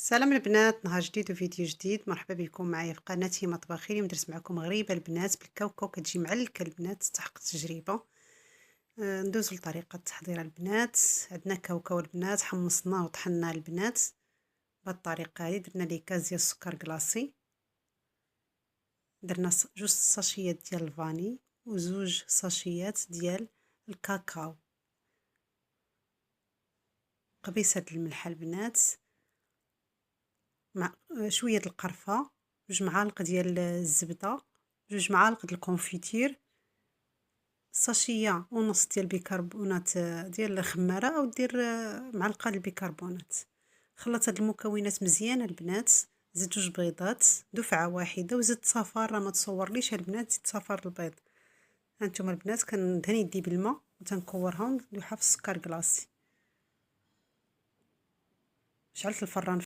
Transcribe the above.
سلام البنات، نهار جديد وفيديو جديد. مرحبا بكم معايا في قناتي مطبخي. اليوم درت معكم غريبه البنات بالكاوكاو، كتجي معلكه البنات، تستحق التجربه. ندوزو لطريقه تحضير البنات. عندنا كاوكاو البنات، حمصناه وطحناه البنات بهاد الطريقه هذه. درنا ليه كاس ديال السكر كلاصي، درنا جوج ساشيات ديال الفاني وزوج ساشيات ديال الكاكاو، قبيصه الملح البنات، مع شويه د القرفه، جوج معالق ديال الزبده، جوج معالق د الكونفيتير، ساشية ونص ديال بيكربونات ديال الخمارة، أو دير معلقة د البيكربونات. خلّط هاد المكونات مزيان البنات، زيد جوج بيضات دفعة واحدة، وزدت صفار، راه ما تصورليش البنات زدت صفار البيض. هانتوما البنات كندهن يدي بالما وتنكورها وندلوها في السكر كلاصي. شعلت الفران